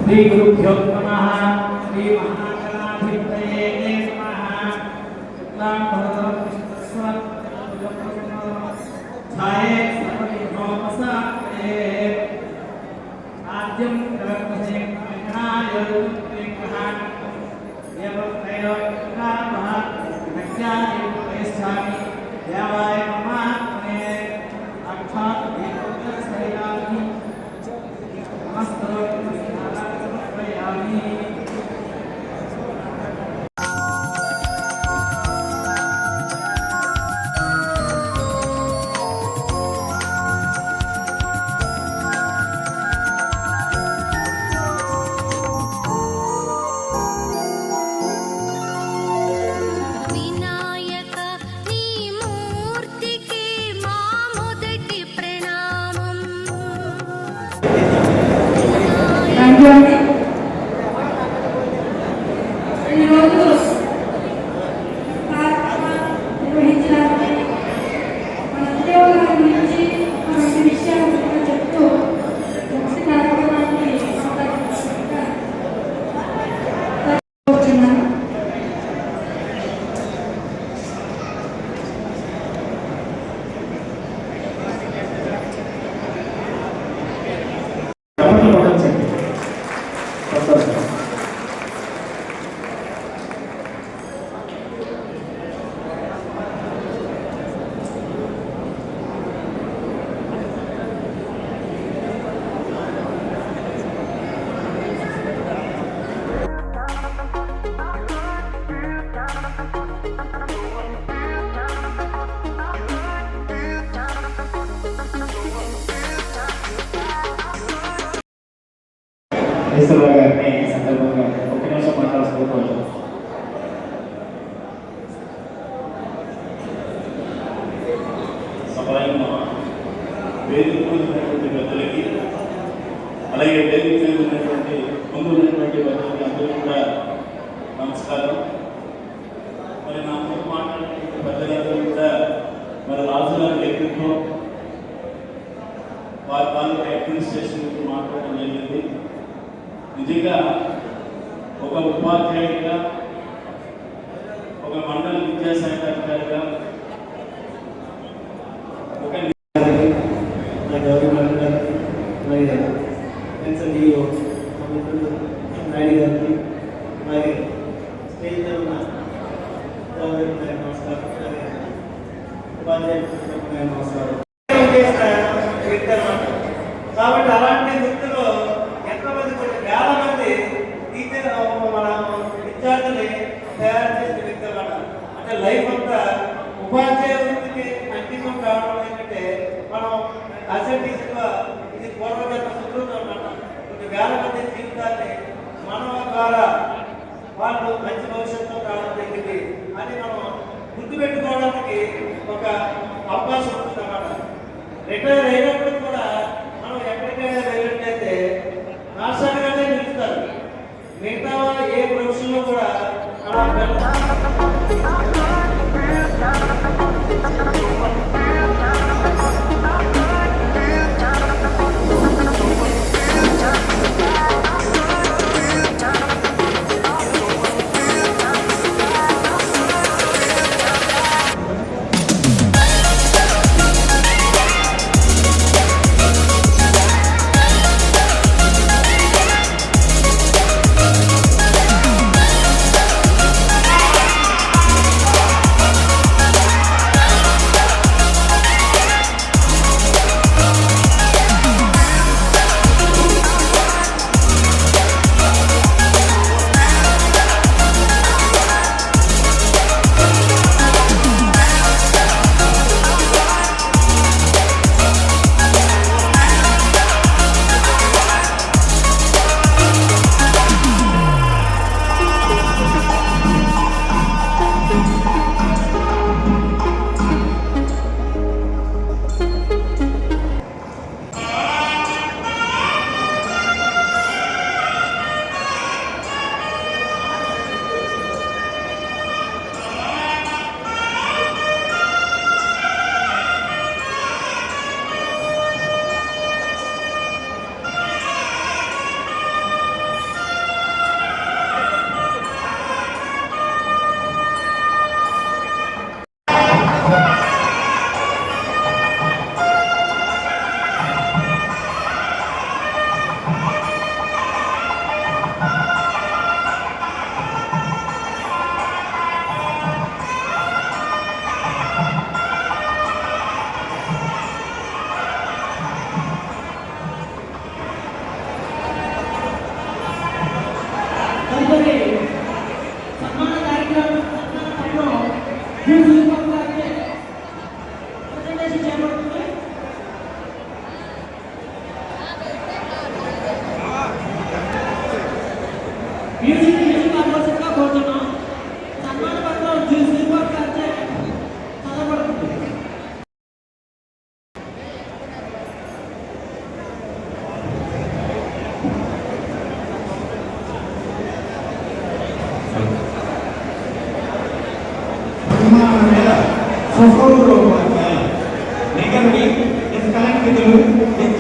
श्री गुरुभ्यो नमः। श्री महागणाधिपतये नमः। शुक्लां भरधरं विष्णुं ध्याये सर्वविघ्नोपशान्तये। आद्यं प्रवर्तते विघ्नाय एवं त्रयोदशकामः प्रज्ञायुक्तयश्चामि देवाय नमः। अक्षात् दीपोत्तरशैलानि नमस्करोमि समर्पयामि। గారిని సందర్భంగా ఒక నిమిషం మాట్లాడుకోవచ్చు. సభలో వేదిక ఉన్నటువంటి పెద్దలకి అలాగే వేదిక ఉన్నటువంటి ముందు ఉన్నటువంటి పెద్దలకి అందరూ కూడా నమస్కారం. మరి నా ముందు మాట్లాడినటువంటి పెద్దలందరూ కూడా మరి రాజుగారి వ్యక్తిత్వం వారి తాలూకా అడ్మినిస్ట్రేషన్ గురించి మాట్లాడడం జరిగింది. నిజంగా ఒక ఉపాధ్యాయుడిగా ఒక మండల విద్యాశాఖ అధికారిగా ఒక గవర్నమెంట్ మరి ఎన్సీఓ నాయుడు గారికి మరి స్టేజ్ మీద ఉన్న నమస్కారం, ఉపాధ్యాయులు నమస్కారం. కాబట్టి అలాంటి వ్యక్తులు ఎంతమంది వేల మంది టీచర్ మన విద్యార్థుల్ని తయారు చేసిన వ్యక్తులు అంటే లైఫ్ అంతా ఉపాధ్యాయ వృత్తికి అంకితం కావడం ఏంటంటే మనం అసెంబ్లీగా ఇది పూర్వజన్మ సుకృతం అన్నమాట. కొన్ని వేల మంది జీవితాన్ని మన ద్వారా వాళ్ళు మంచి భవిష్యత్తులో కావడం జరిగింది అని మనం గుర్తుపెట్టుకోవడానికి ఒక అవకాశం ఉంటుంది అన్నమాట. రిటైర్ అయినప్పుడు కూడా మనం ఎక్కడికైనా వెళ్ళినట్లయితే రాష్ట్రాలుగానే నిలుస్తారు. మిగతా ఏ ప్రొఫెషన్లో కూడా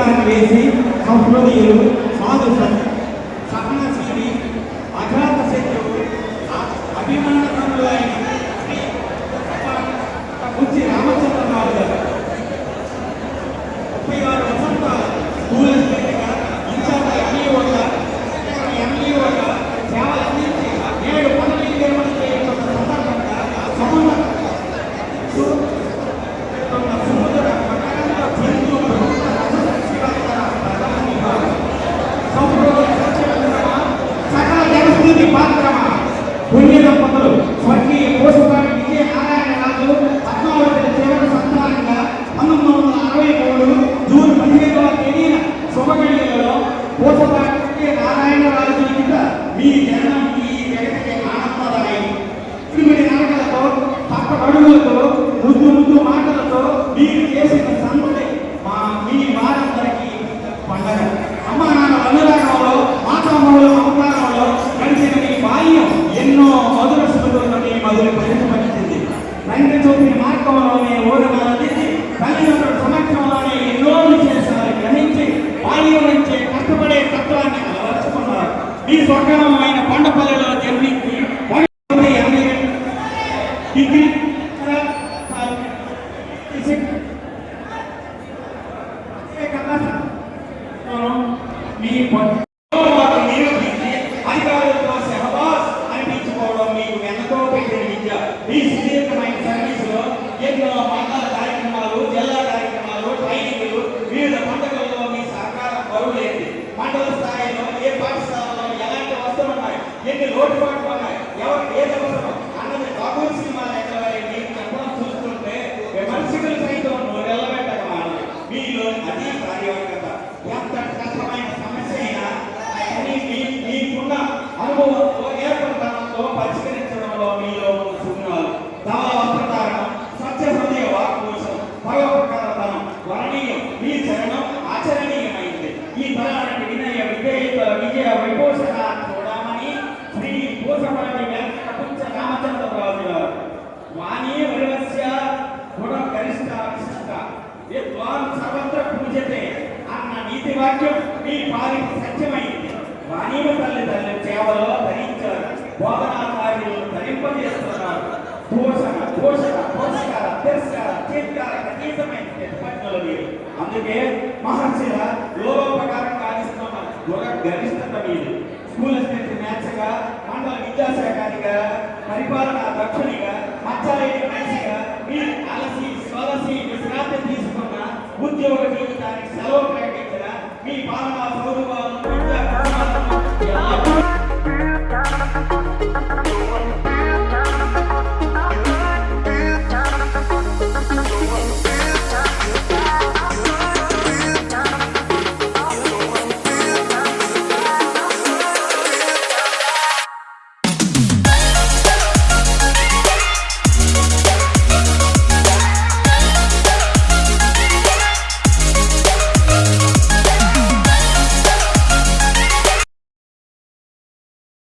వేషాలు వేసి సంస్కృతియులు సాధు సహనశీలి అఘాత శత్రువు అభిమానకరులు అయిన శ్రీ బుచ్చి రామచంద్రరావు గారు 36 వసంతాలు స్కూల్ అసిస్టెంట్గా ఇన్ఛార్జ్ ఎంఈఓగా సేవలు అందించి 7 పనులు నిర్వహణ చేస్తున్న సందర్భంగా సముద్ర మకరంద బిందు సకల జగస్కృతి పాత్రమా పుణ్య దంపతులు స్వర్గీయ పోషకారి విజయ నారాయణ రాజు పద్మావతి చివరి సంతానంగా 1963 జూన్ 15వ తేదీన శుభగడియలలో పోషకారి విజయ నారాయణ రాజు కింద మీ జనం ఈ జగతికి ఆనందదాయి ఇటువంటి నరకలతో పక్కడుగులతో ముద్దు మాటలతో మీరు చేసిన సంతతి మీ వారందరికీ పండగ. అమ్మా నాన్న అనురాగంలో మాతామహుల అవతారంలో గడిచిన మీ బాల్యం ఎన్నో మధుర స్మృతులతో మీ మధుర ప్రతిఫలించింది. తండ్రి చూపిన మార్గంలోనే ఓడమలదించి తల్లిదండ్రుల సమక్షంలోనే ఎన్నో విశేషాలు గ్రహించి బాల్యం నుంచే కష్టపడే తత్వాన్ని అలవర్చుకున్నారు. మీ స్వర్గమైన కొండపల్లిలో జన్మించి డిగ్రీ మీ అధికారులతో సహవాస్ అనిపించుకోవడం మీకు ఎంతో పెట్టిన విద్య. ఈ సుదీర్ఘమైన సర్వీసులో ఎన్నో మండల కార్యక్రమాలు, జిల్లా కార్యక్రమాలు, ట్రైనింగ్లు, వివిధ పండుగల్లో మీ సహకారం బరువులేంది. మండల స్థాయిలో ఏ పాఠశాలలో ఎలాంటి వస్తువులు ఉన్నాయి, ఎన్ని లోటుపాట్లు ఉన్నాయి, ఎవరికి ఏది అవసరం అన్నది బాబు సినిమా లెక్కల మీకు చెప్పడం చూస్తుంటే విమర్శకులు సైతం నిలబెట్టగలరు. మీలో అదే కార్యవర్గత ఎంత కష్టమైన సమస్య అయినా మీకున్న అనుభవంతో ఏర్పడటంతో పరిష్కరించడంలో మీలో సూచనలు ధవల వస్త్రధారణం, స్వచ్ఛ హృదయ వాక్కోశం, పరోపకారతనం వరణీయం. మీ చరణం ఆచరణీయమైంది. ఈ తరానికి వినయ విధేయతల విజయ విపోషణ చూడమని శ్రీ పూసపరటి వెంకట రామచంద్రరాజు గారు వాణి వరివస్య గుణ గరిష్ట విశిష్ట విద్వాన్ సర్వత్ర పూజతే అన్న నీతి వాక్యం మీ పాలికి సత్యమైంది. వాణీమ తల్లి సేవలో ధరించారు. బోధనాచార్యులు ధరింపజేస్తున్నారు. పోషకార తిరస్కార చేత్కార కనీసమైన ప్రతిపత్తులు మీరు. అందుకే మహర్షుల లోకోపకారంగా ఆదిస్తున్న గుణ గరిష్టత మీరు. స్కూల్ అసిస్టెంట్ మ్యాథ్స్గా, మండల విద్యాశాఖానిగా, పరిపాలనా దక్షునిగా, మచ్చలేని మనిషిగా మీరు అలసి స్వలసి విశ్రాంతి తీసుకున్న ఉద్యోగ జీవితానికి సెలవు